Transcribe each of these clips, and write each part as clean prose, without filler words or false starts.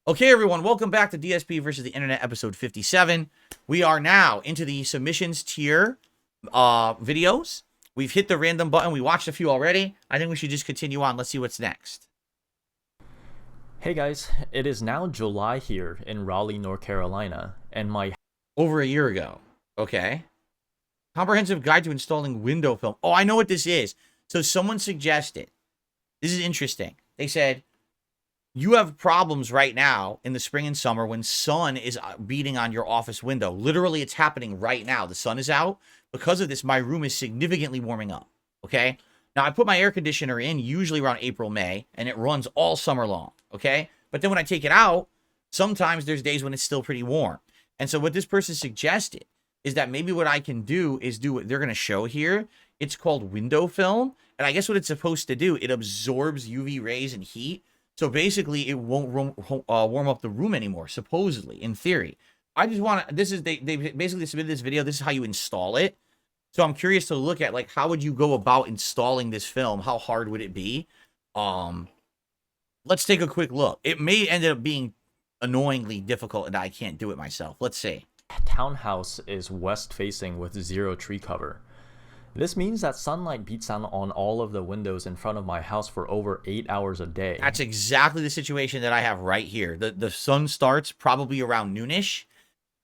Okay, everyone, welcome back to DSP versus the Internet, episode 57. We are now into the submissions tier videos. We've hit the random button. We watched a few already. I think we should just continue on. Let's see what's next. Hey guys, it is now July here in Raleigh, North Carolina, and my Over a year ago. Okay. Comprehensive guide to installing window film. Oh, I know what this is. So someone suggested, this is interesting. They said, you have problems right now in the spring and summer when sun is beating on your office window. Literally, it's happening right now. The sun is out. Because of this, my room is significantly warming up. Okay. Now, I put my air conditioner in usually around April, May, and it runs all summer long. Okay. But then when I take it out, sometimes there's days when it's still pretty warm. And so what this person suggested is that maybe what I can do is do what they're going to show here. It's called window film. And I guess what it's supposed to do, it absorbs UV rays and heat. So basically, it won't warm up the room anymore, supposedly, in theory. I just want to, they basically submitted this video. This is how you install it. So I'm curious to look at, like, how would you go about installing this film? How hard would it be? Let's take a quick look. It may end up being annoyingly difficult and I can't do it myself. Let's see. townhouse is west facing with zero tree cover. This means that sunlight beats down on all of the windows in front of my house for over 8 hours a day. That's exactly the situation that I have right here. The sun starts probably around noonish,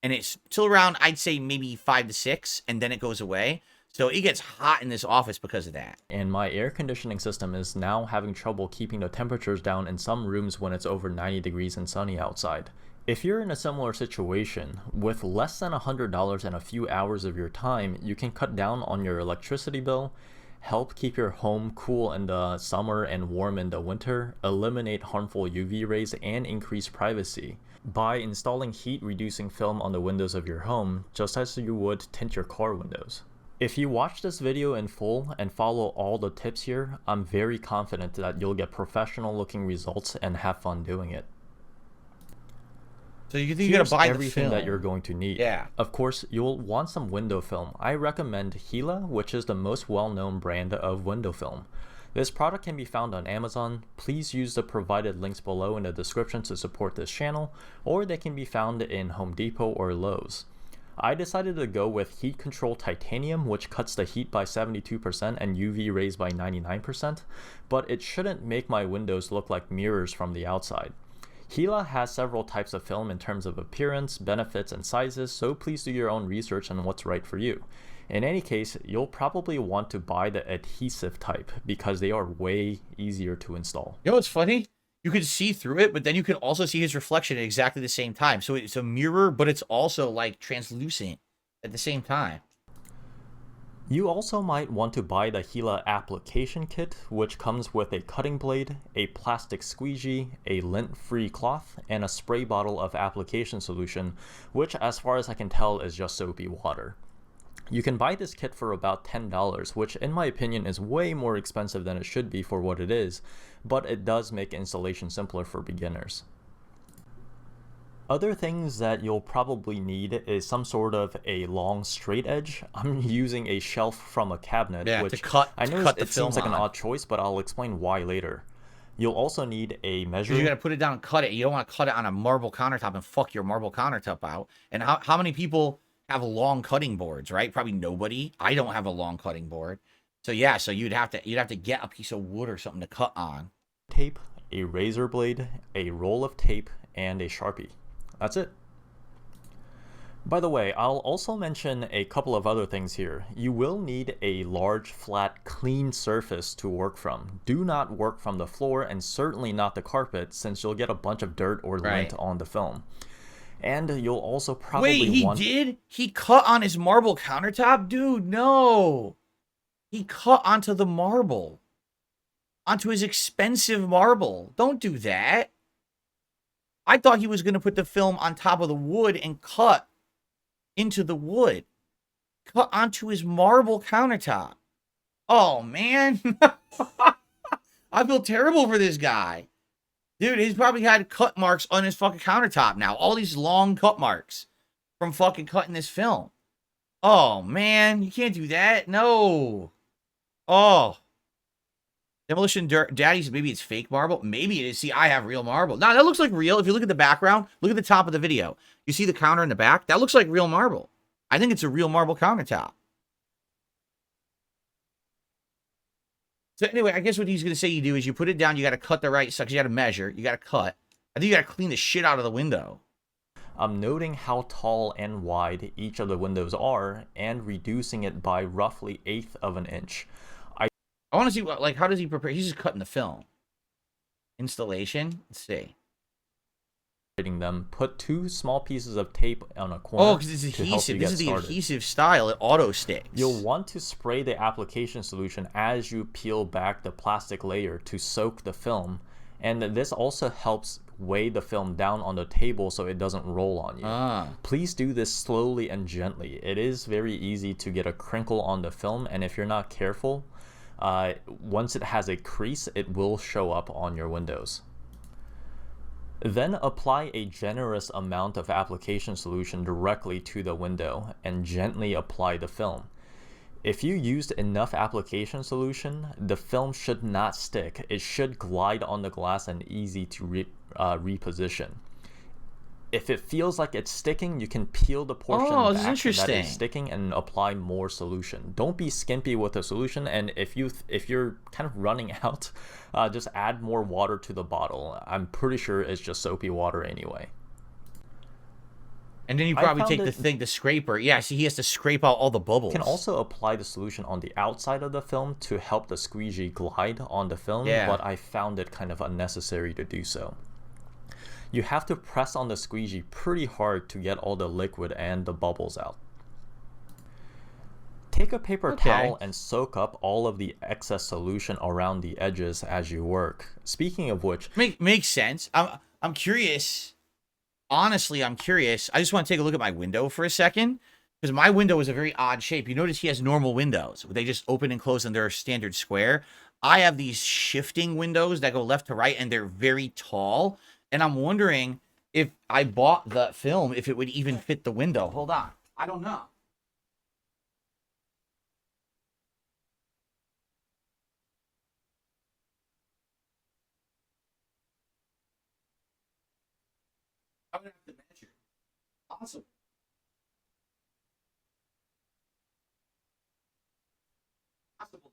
and it's till around, I'd say, maybe 5 to 6, and then it goes away. So it gets hot in this office because of that. And my air conditioning system is now having trouble keeping the temperatures down in some rooms when it's over 90 degrees and sunny outside. If you're in a similar situation, with less than $100 and a few hours of your time, you can cut down on your electricity bill, help keep your home cool in the summer and warm in the winter, eliminate harmful UV rays, and increase privacy by installing heat-reducing film on the windows of your home, just as you would tint your car windows. If you watch this video in full and follow all the tips here, I'm very confident that you'll get professional-looking results and have fun doing it. So you think you're going to buy everything that you're going to need. Yeah. Of course, you'll want some window film. I recommend Gila, which is the most well-known brand of window film. This product can be found on Amazon. Please use the provided links below in the description to support this channel, or they can be found in Home Depot or Lowe's. I decided to go with Heat Control Titanium, which cuts the heat by 72% and UV rays by 99%, but it shouldn't make my windows look like mirrors from the outside. Gila has several types of film in terms of appearance, benefits, and sizes, so please do your own research on what's right for you. In any case, you'll probably want to buy the adhesive type because they are way easier to install. You know what's funny? You can see through it, but then you can also see his reflection at exactly the same time. So it's a mirror, but it's also like translucent at the same time. You also might want to buy the Gila application kit, which comes with a cutting blade, a plastic squeegee, a lint-free cloth, and a spray bottle of application solution, which as far as I can tell is just soapy water. You can buy this kit for about $10, which in my opinion is way more expensive than it should be for what it is, but it does make installation simpler for beginners. Other things that you'll probably need is some sort of a long straight edge. I'm using a shelf from a cabinet, which I know it seems like an odd choice, but I'll explain why later. You'll also need a measure. You're going to put it down and cut it. You don't want to cut it on a marble countertop and fuck your marble countertop out. And how many people have long cutting boards, right? Probably nobody. I don't have a long cutting board. So yeah, so you'd have to get a piece of wood or something to cut on. Tape, a razor blade, a roll of tape, and a Sharpie. That's it. By the way, I'll also mention a couple of other things here. You will need a large, flat, clean surface to work from. Do not work from the floor, and certainly not the carpet, since you'll get a bunch of dirt or lint on the film. And you'll also probably Wait, he did? He cut on his marble countertop? Dude, no. He cut onto the marble. Onto his expensive marble. Don't do that. I thought he was going to put the film on top of the wood and cut into the wood. Cut onto his marble countertop. Oh, man. I feel terrible for this guy. Dude, he's probably had cut marks on his fucking countertop now. All these long cut marks from fucking cutting this film. Oh, man. You can't do that. No. Oh. Demolition Daddy's, maybe it's fake marble. Maybe it is. See, I have real marble. Nah, that looks like real. If you look at the background, look at the top of the video. You see the counter in the back? That looks like real marble. I think it's a real marble countertop. So anyway, I guess what he's going to say you do is you put it down. You got to cut the right side because you got to measure. You got to cut. I think you got to clean the shit out of the window. I'm noting how tall and wide each of the windows are and reducing it by roughly 1/8 of an inch. I want to see, like, how does he prepare? He's just cutting the film. Installation. Let's see. Them, put 2 small pieces of tape on a corner. Oh, because it's adhesive. This is the adhesive style. It auto sticks. You'll want to spray the application solution as you peel back the plastic layer to soak the film. And this also helps weigh the film down on the table so it doesn't roll on you. Please do this slowly and gently. It is very easy to get a crinkle on the film, and if you're not careful, once it has a crease, it will show up on your windows. Then apply a generous amount of application solution directly to the window and gently apply the film. If you used enough application solution, the film should not stick. It should glide on the glass and easy to reposition. If it feels like it's sticking, you can peel the portion back that is sticking and apply more solution. Don't be skimpy with the solution, and if you're kind of running out, just add more water to the bottle. I'm pretty sure it's just soapy water anyway. And then you probably take the scraper. Yeah, see, he has to scrape out all the bubbles. You can also apply the solution on the outside of the film to help the squeegee glide on the film, but I found it kind of unnecessary to do so. You have to press on the squeegee pretty hard to get all the liquid and the bubbles out. Take a paper towel and soak up all of the excess solution around the edges as you work. Speaking of which... Makes sense. I'm curious. Honestly, I'm curious. I just want to take a look at my window for a second, because my window is a very odd shape. You notice he has normal windows. They just open and close and they're a standard square. I have these shifting windows that go left to right, and they're very tall. And I'm wondering if I bought the film, if it would even fit the window. Hold on. I don't know. I'm going to have to measure. Awesome. Possible.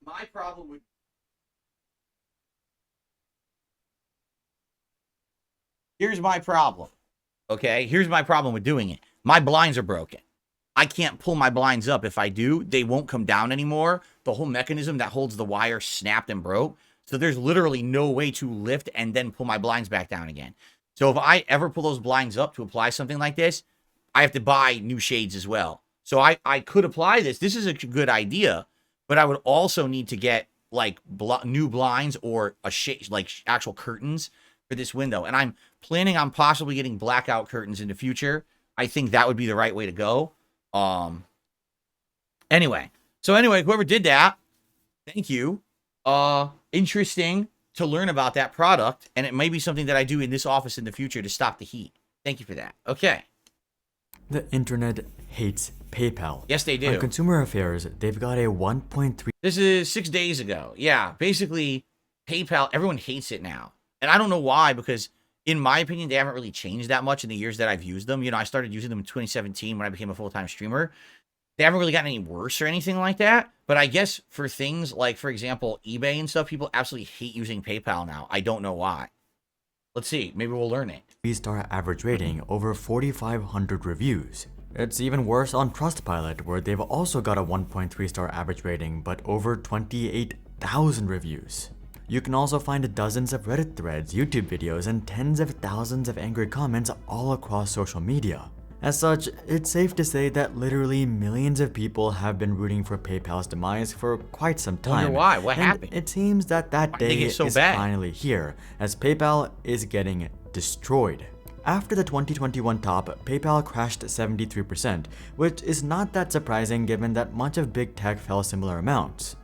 My problem with here's my problem. Okay, here's my problem with doing it. My blinds are broken. I can't pull my blinds up. If I do, they won't come down anymore. The whole mechanism that holds the wire snapped and broke. So there's literally no way to lift and then pull my blinds back down again. So if I ever pull those blinds up to apply something like this, I have to buy new shades as well. So I could apply this. This is a good idea. But I would also need to get like new blinds or a shade, like actual curtains for this window. And I'm planning on possibly getting blackout curtains in the future. I think that would be the right way to go. Anyway, whoever did that, thank you. Interesting to learn about that product, and it may be something that I do in this office in the future to stop the heat. Thank you for that. Okay. The internet hates PayPal. Yes, they do. On Consumer Affairs, they've got a 1.3... This is 6 days ago. Yeah, basically, PayPal, everyone hates it now. And I don't know why, because in my opinion, they haven't really changed that much in the years that I've used them. You know, I started using them in 2017 when I became a full-time streamer. They haven't really gotten any worse or anything like that. But I guess for things like, for example, eBay and stuff, people absolutely hate using PayPal now. I don't know why. Let's see. Maybe we'll learn it. 3-star average rating, over 4,500 reviews. It's even worse on Trustpilot, where they've also got a 1.3 star average rating, but over 28,000 reviews. You can also find dozens of Reddit threads, YouTube videos, and tens of thousands of angry comments all across social media. As such, it's safe to say that literally millions of people have been rooting for PayPal's demise for quite some time. Wonder why? What happened? It seems that day is finally here, as PayPal is getting destroyed. After the 2021 top, PayPal crashed 73%, which is not that surprising given that much of big tech fell similar amounts.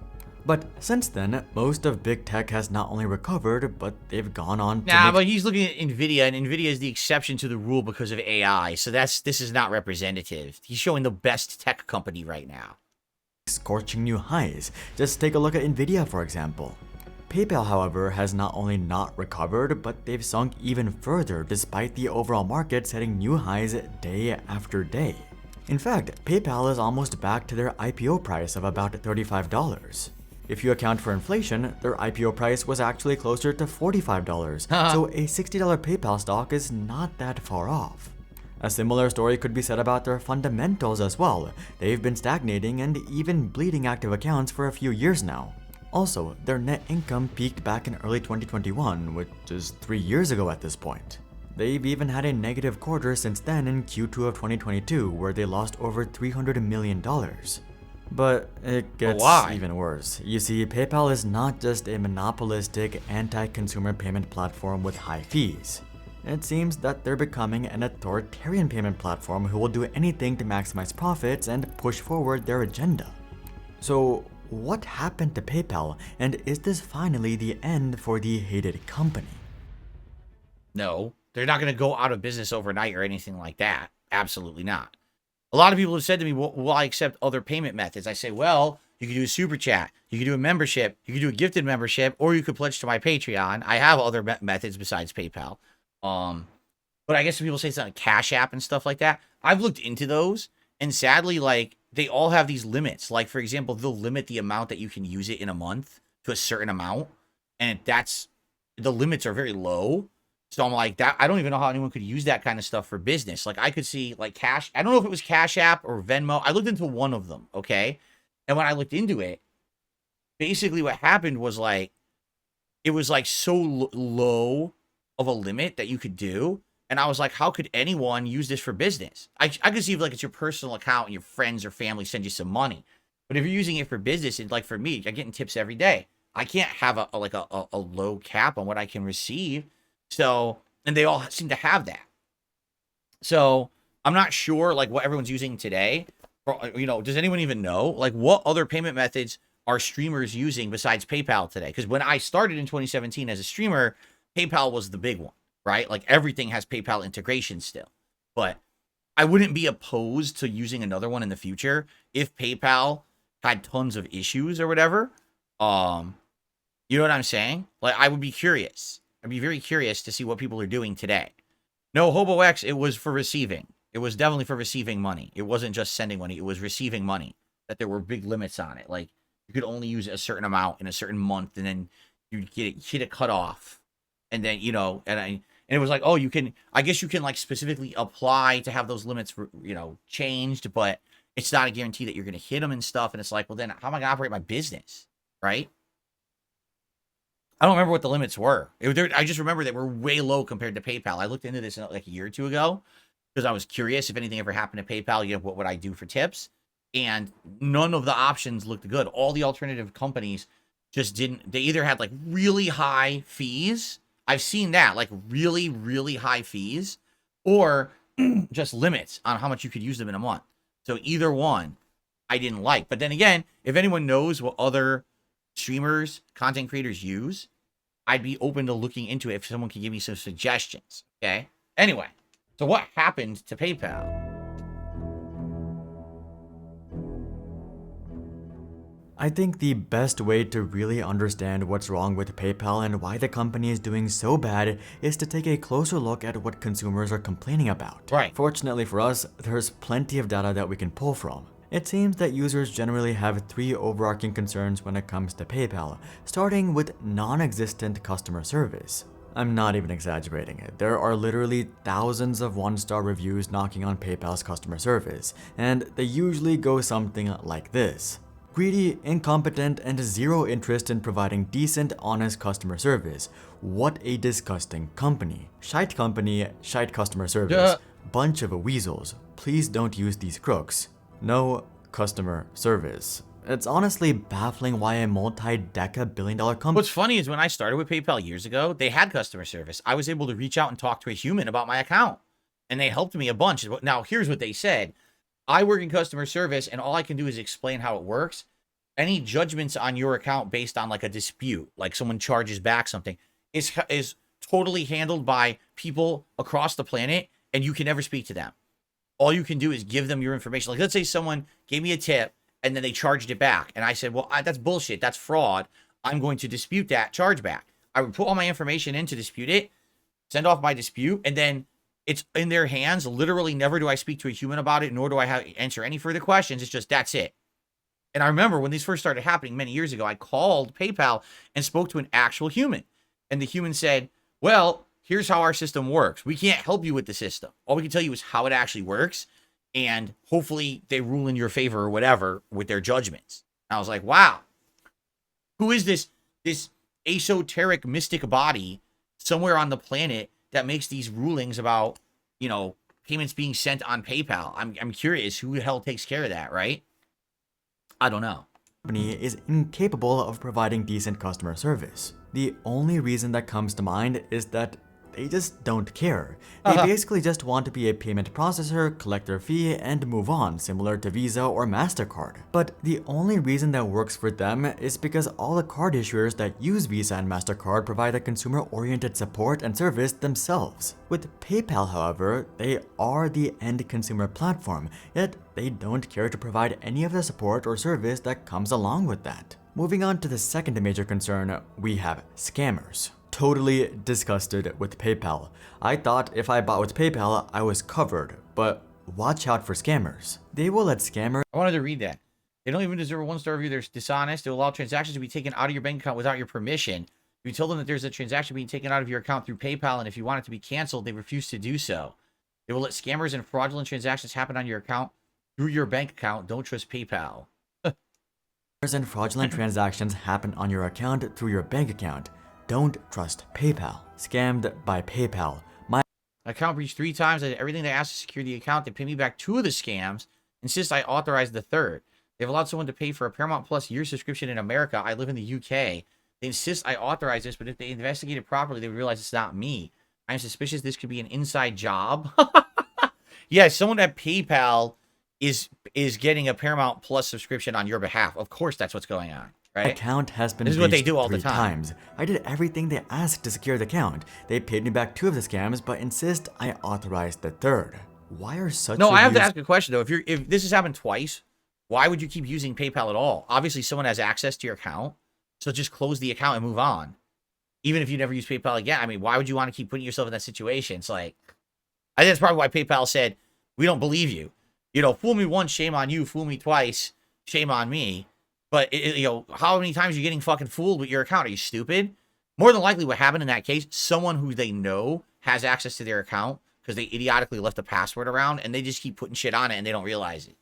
But since then, most of big tech has not only recovered, but they've gone on to Nah, but he's looking at Nvidia, and Nvidia is the exception to the rule because of AI. So this is not representative. He's showing the best tech company right now. scorching new highs. Just take a look at Nvidia, for example. PayPal, however, has not only not recovered, but they've sunk even further despite the overall market setting new highs day after day. In fact, PayPal is almost back to their IPO price of about $35. If you account for inflation, their IPO price was actually closer to $45, so a $60 PayPal stock is not that far off. A similar story could be said about their fundamentals as well. They've been stagnating and even bleeding active accounts for a few years now. Also, their net income peaked back in early 2021, which is 3 years ago at this point. They've even had a negative quarter since then in Q2 of 2022, where they lost over $300 million. But it gets even worse. You see, PayPal is not just a monopolistic, anti-consumer payment platform with high fees. It seems that they're becoming an authoritarian payment platform who will do anything to maximize profits and push forward their agenda. So, what happened to PayPal, and is this finally the end for the hated company? No, they're not going to go out of business overnight or anything like that. Absolutely not. A lot of people have said to me, well, will I accept other payment methods? I say, well, you could do a super chat, you could do a membership, you could do a gifted membership, or you could pledge to my Patreon. I have other methods besides PayPal. But I guess some people say it's on a Cash App and stuff like that. I've looked into those, and sadly, like, they all have these limits. Like, for example, they'll limit the amount that you can use it in a month to a certain amount, and the limits are very low. So I'm like, I don't even know how anyone could use that kind of stuff for business. Like, I could see, like, I don't know if it was Cash App or Venmo. I looked into one of them, okay? And when I looked into it, basically what happened was, like, it was, like, so low of a limit that you could do. And I was like, how could anyone use this for business? I could see if, like, it's your personal account and your friends or family send you some money. But if you're using it for business, and, like, for me, I'm getting tips every day. I can't have a low cap on what I can receive. So, and they all seem to have that. So, I'm not sure, like, what everyone's using today. Or, you know, does anyone even know? Like, what other payment methods are streamers using besides PayPal today? Because when I started in 2017 as a streamer, PayPal was the big one, right? Like, everything has PayPal integration still. But I wouldn't be opposed to using another one in the future if PayPal had tons of issues or whatever. You know what I'm saying? Like, I would be curious. I'd be very curious to see what people are doing today. No, HoboX, it was for receiving. It was definitely for receiving money. It wasn't just sending money. It was receiving money. That there were big limits on it. Like, you could only use a certain amount in a certain month, and then you'd hit a cutoff. And then, you know, and it was like, oh, I guess you can, like, specifically apply to have those limits, you know, changed, but it's not a guarantee that you're going to hit them and stuff. And it's like, well, then how am I going to operate my business? Right? I don't remember what the limits were. I just remember they were way low compared to PayPal. I looked into this like a year or two ago because I was curious if anything ever happened to PayPal, you know, what would I do for tips? And none of the options looked good. All the alternative companies just didn't. They either had, like, really high fees. I've seen that, like, really, really high fees, or just limits on how much you could use them in a month. So either one I didn't like. But then again, if anyone knows what other streamers, content creators use, I'd be open to looking into it if someone can give me some suggestions. Okay. Anyway, so what happened to PayPal? I think the best way to really understand what's wrong with PayPal and why the company is doing so bad is to take a closer look at what consumers are complaining about. Right. Fortunately for us, there's plenty of data that we can pull from. It seems that users generally have 3 overarching concerns when it comes to PayPal, starting with non-existent customer service. I'm not even exaggerating it. There are literally thousands of 1-star reviews knocking on PayPal's customer service, and they usually go something like this. Greedy, incompetent, and zero interest in providing decent, honest customer service. What a disgusting company. Shite company, shite customer service. Bunch of weasels. Please don't use these crooks. No customer service. It's honestly baffling why a multi-deca-billion-dollar company... What's funny is when I started with PayPal years ago, they had customer service. I was able to reach out and talk to a human about my account, and they helped me a bunch. Now, here's what they said. I work in customer service, and all I can do is explain how it works. any judgments on your account based on like a dispute, like someone charges back something, is totally handled by people across the planet, and you can never speak to them. All you can do is give them your information. Like, let's say someone gave me a tip and then they charged it back, and I said, well, that's bullshit, that's fraud, I'm going to dispute that chargeback. I would put all my information in to dispute it, send off my dispute, and then it's in their hands. Literally never do I speak to a human about it, nor do I answer any further questions. It's just, that's it. And I remember when these first started happening many years ago, I called PayPal and spoke to an actual human. And the human said, well, here's how our system works. We can't help you with the system. All we can tell you is how it actually works. And hopefully they rule in your favor or whatever with their judgments. And I was like, wow, who is this esoteric mystic body somewhere on the planet that makes these rulings about, you know, payments being sent on PayPal? I'm curious who the hell takes care of that, right? I don't know. Company is incapable of providing decent customer service. The only reason that comes to mind is that they just don't care. They basically just want to be a payment processor, collect their fee, and move on, similar to Visa or MasterCard. But the only reason that works for them is because all the card issuers that use Visa and MasterCard provide a consumer-oriented support and service themselves. With PayPal, however, they are the end consumer platform, yet they don't care to provide any of the support or service that comes along with that. Moving on to the second major concern, we have scammers. Totally disgusted with PayPal. I thought if I bought with PayPal, I was covered, but watch out for scammers. They will let scammers. I wanted to read that. They don't even deserve a 1-star review. They're dishonest. They allow transactions to be taken out of your bank account without your permission. If you tell them that there's a transaction being taken out of your account through PayPal, and if you want it to be canceled, they refuse to do so. They will let scammers and fraudulent transactions happen on your account through your bank account. Don't trust PayPal. And fraudulent transactions happen on your account through your bank account. Don't trust PayPal. Scammed by PayPal. My account breached 3 times. I did everything they asked to secure the account. They paid me back 2 of the scams. Insist I authorize the 3rd. They've allowed someone to pay for a Paramount Plus year subscription in America. I live in the UK. They insist I authorize this, but if they investigate it properly, they realize it's not me. I'm suspicious this could be an inside job. Yeah, someone at PayPal is getting a Paramount Plus subscription on your behalf. Of course, that's what's going on, right? account has been This is what they breached do all the 3 time. times. I did everything they asked to secure the account. They paid me back 2 of the scams, but insist I authorized the 3rd. Why are such No, I have to reviews- ask a question though. If this has happened twice, why would you keep using PayPal at all? Obviously, someone has access to your account, so just close the account and move on. Even if you never use PayPal again, I mean, why would you want to keep putting yourself in that situation? It's like, I think that's probably why PayPal said, we don't believe you. You know, fool me once, shame on you. Fool me twice, shame on me. But, you know, how many times are you getting fucking fooled with your account? Are you stupid? More than likely what happened in that case, someone who they know has access to their account because they idiotically left a password around and they just keep putting shit on it and they don't realize it.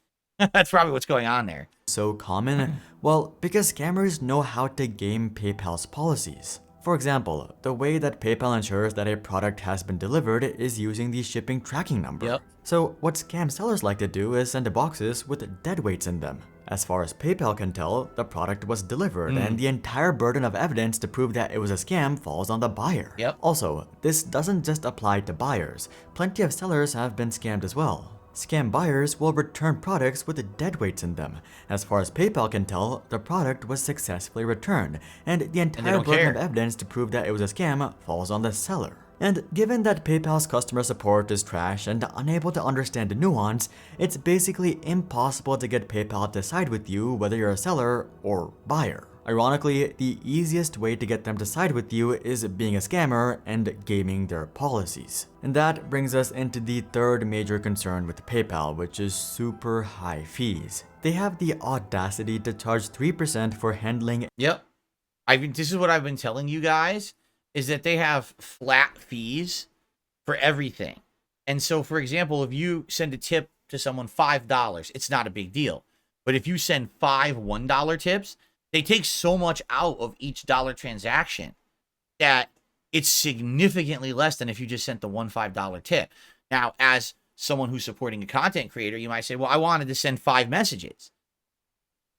That's probably what's going on there. so common? Well, because scammers know how to game PayPal's policies. For example, the way that PayPal ensures that a product has been delivered is using the shipping tracking number. Yep. So what scam sellers like to do is send boxes with dead weights in them. As far as PayPal can tell, the product was delivered, and the entire burden of evidence to prove that it was a scam falls on the buyer. Yep. Also, this doesn't just apply to buyers. Plenty of sellers have been scammed as well. Scam buyers will return products with dead weights in them. As far as PayPal can tell, the product was successfully returned, and the entire don't burden care. of evidence to prove that it was a scam falls on the seller. And given that PayPal's customer support is trash and unable to understand the nuance, it's basically impossible to get PayPal to side with you whether you're a seller or buyer. Ironically, the easiest way to get them to side with you is being a scammer and gaming their policies. And that brings us into the third major concern with PayPal, which is super high fees. They have the audacity to charge 3% for handling. Yep. This is what I've been telling you guys, is that they have flat fees for everything. And so, for example, if you send a tip to someone $5, it's not a big deal. But if you send 5 $1 tips, they take so much out of each dollar transaction that it's significantly less than if you just sent the one $5 tip. Now, as someone who's supporting a content creator, you might say, well, I wanted to send 5 messages.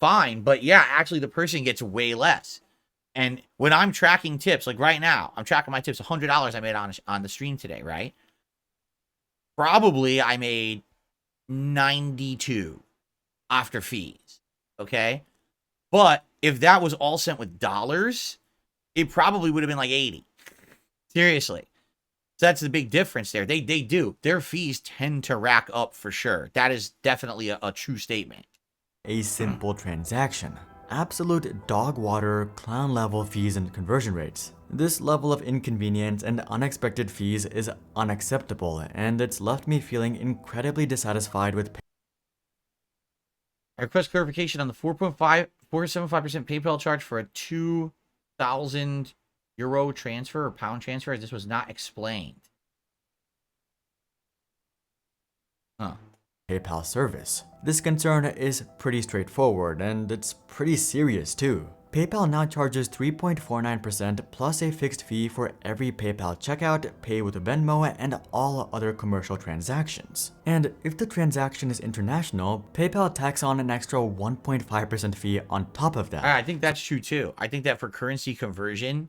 Fine, but yeah, actually the person gets way less. And when I'm tracking tips, like right now, I'm tracking my tips, $100 I made on the stream today, right? Probably I made 92 after fees, okay? But if that was all sent with dollars, it probably would have been like 80. Seriously. So that's the big difference there. They do. Their fees tend to rack up for sure. That is definitely a true statement. A simple transaction. Absolute dog water, clown level fees and conversion rates. This level of inconvenience and unexpected fees is unacceptable, and it's left me feeling incredibly dissatisfied with I request clarification on the 4.75% PayPal charge for a 2,000 euro transfer or pound transfer, as this was not explained. Huh. PayPal service. This concern is pretty straightforward, and it's pretty serious too. PayPal now charges 3.49% plus a fixed fee for every PayPal checkout, pay with Venmo, and all other commercial transactions. And if the transaction is international, PayPal tacks on an extra 1.5% fee on top of that. I think that's true too. I think that for currency conversion,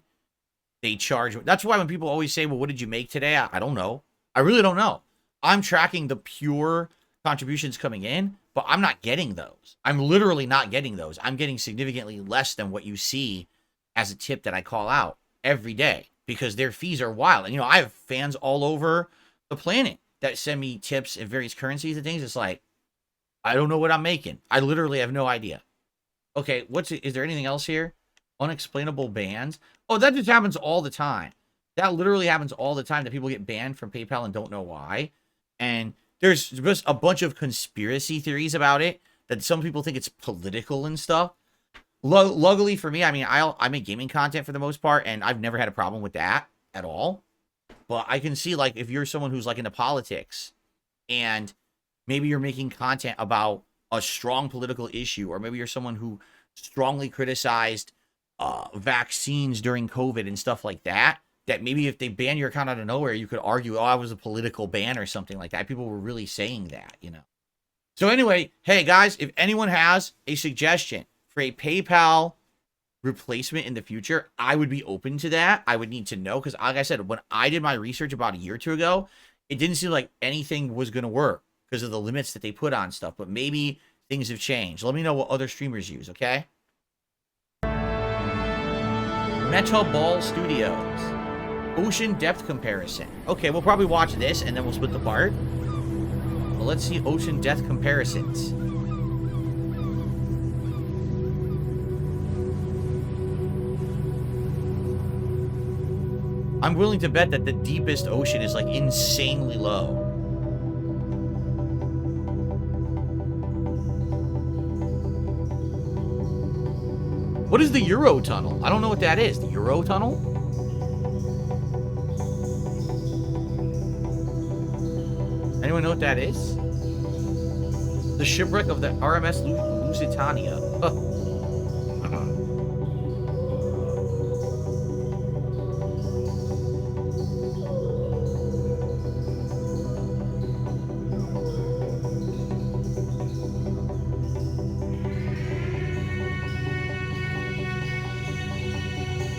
they charge. That's why when people always say, well, what did you make today? I don't know. I really don't know. I'm tracking the pure contributions coming in, but I'm not getting those. I'm literally not getting those. I'm getting significantly less than what you see as a tip that I call out every day because their fees are wild. And, you know, I have fans all over the planet that send me tips in various currencies and things. It's like, I don't know what I'm making. I literally have no idea. Okay, is there anything else here? Unexplainable bans. Oh, that just happens all the time. That literally happens all the time that people get banned from PayPal and don't know why. And there's just a bunch of conspiracy theories about it that some people think it's political and stuff. Luckily for me, I mean, I make gaming content for the most part, and I've never had a problem with that at all. But I can see, like, if you're someone who's, like, into politics, and maybe you're making content about a strong political issue, or maybe you're someone who strongly criticized vaccines during COVID and stuff like that, that maybe if they ban your account out of nowhere, you could argue, oh, I was a political ban or something like that. People were really saying that, you know. So anyway, hey, guys, if anyone has a suggestion for a PayPal replacement in the future, I would be open to that. I would need to know because, like I said, when I did my research about a year or two ago, it didn't seem like anything was going to work because of the limits that they put on stuff. But maybe things have changed. Let me know what other streamers use, okay? Metal Ball Studios. Ocean depth comparison. Okay, we'll probably watch this and then we'll split the part. Well, let's see ocean depth comparisons. I'm willing to bet that the deepest ocean is like insanely low. What is the Euro Tunnel? I don't know what that is. The Euro Tunnel? Anyone know what that is? The shipwreck of the RMS Lusitania.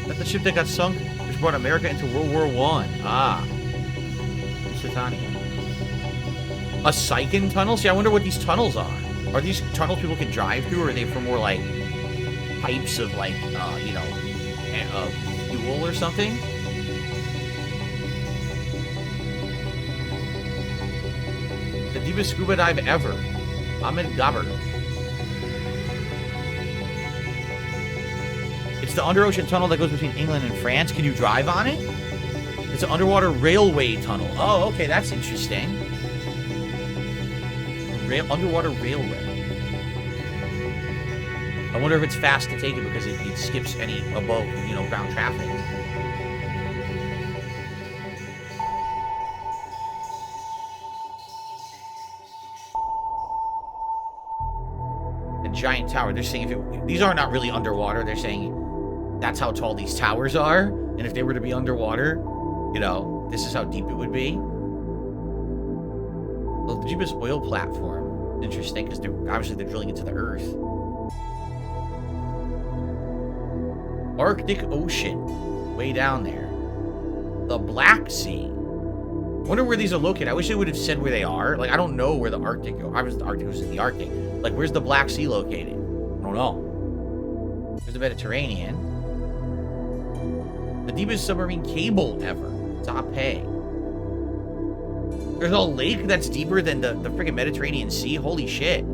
That's the ship that got sunk, which brought America into World War I. Ah. Lusitania. A Sycan tunnel? See, I wonder what these tunnels are. Are these tunnels people can drive through, or are they for more, like, pipes of, like, you know, fuel or something? The deepest scuba dive ever. Ahmed Gabber. It's the under-ocean tunnel that goes between England and France. Can you drive on it? It's an underwater railway tunnel. Oh, okay, that's interesting. Underwater railway. I wonder if it's fast to take it because it skips any above, you know, ground traffic. A giant tower. They're saying these are not really underwater. They're saying that's how tall these towers are, and if they were to be underwater, you know, this is how deep it would be. The deepest oil platform. Interesting, because they're drilling into the earth. Arctic Ocean, way down there. The Black Sea. Wonder where these are located. I wish they would have said where they are. Like, I don't know where the Arctic. I was the Arctic was in the Arctic. Like, where's the Black Sea located? I don't know. There's the Mediterranean. The deepest submarine cable ever. Taipei. There's a lake that's deeper than the freaking Mediterranean Sea. Holy shit.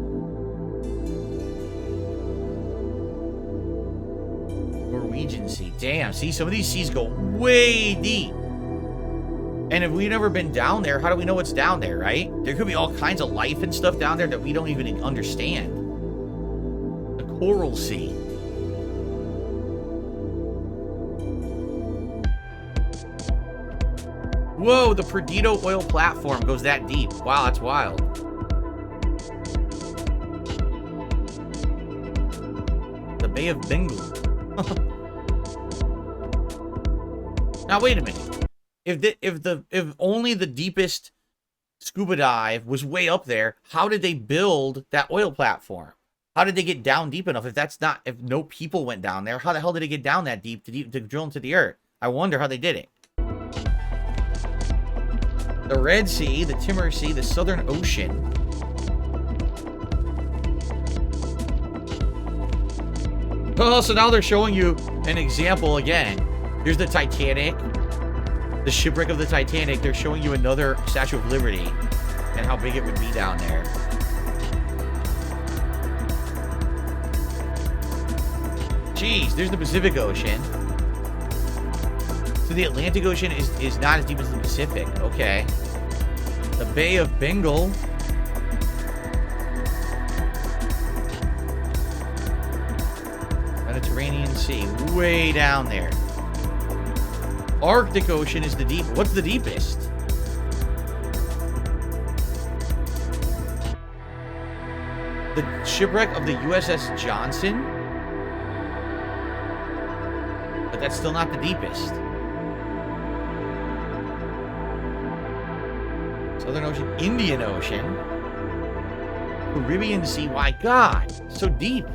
Norwegian Sea. Damn, see, some of these seas go way deep. And if we've never been down there, how do we know what's down there, right? There could be all kinds of life and stuff down there that we don't even understand. The Coral Sea. Whoa, the Perdido oil platform goes that deep. Wow, that's wild. The Bay of Bengal. Now wait a minute. If only the deepest scuba dive was way up there, how did they build that oil platform? How did they get down deep enough? If no people went down there, how the hell did it get down that deep to drill into the earth? I wonder how they did it. The Red Sea, the Timor Sea, the Southern Ocean. Oh, so now they're showing you an example again. Here's the Titanic. The shipwreck of the Titanic. They're showing you another Statue of Liberty and how big it would be down there. Jeez, there's the Pacific Ocean. So the Atlantic Ocean is not as deep as the Pacific. Okay. The Bay of Bengal. Mediterranean Sea. Way down there. Arctic Ocean is the deep. What's the deepest? The shipwreck of the USS Johnson. But that's still not the deepest. Southern Ocean, Indian Ocean, Caribbean Sea. My God, so deep.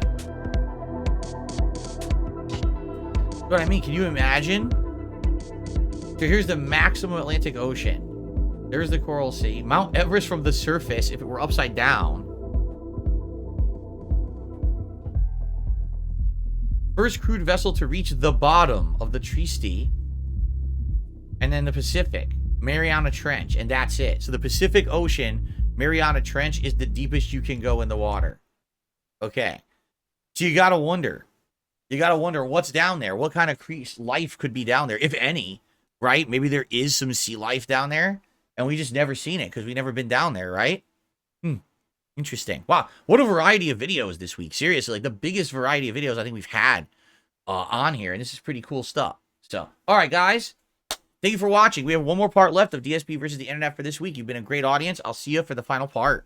What I mean, can you imagine? So here's the maximum Atlantic Ocean. There's the Coral Sea. Mount Everest from the surface, if it were upside down. First crewed vessel to reach the bottom of the Trieste. And then the Pacific. Mariana Trench, and that's it. So the Pacific Ocean, Mariana Trench is the deepest you can go in the water. Okay. So you gotta wonder. You gotta wonder what's down there. What kind of life could be down there, if any, right? Maybe there is some sea life down there, and we just never seen it because we never been down there, right? Interesting. Wow, what a variety of videos this week. Seriously, like the biggest variety of videos I think we've had on here, and this is pretty cool stuff. So, all right, guys. Thank you for watching. We have one more part left of DSP versus the internet for this week. You've been a great audience. I'll see you for the final part.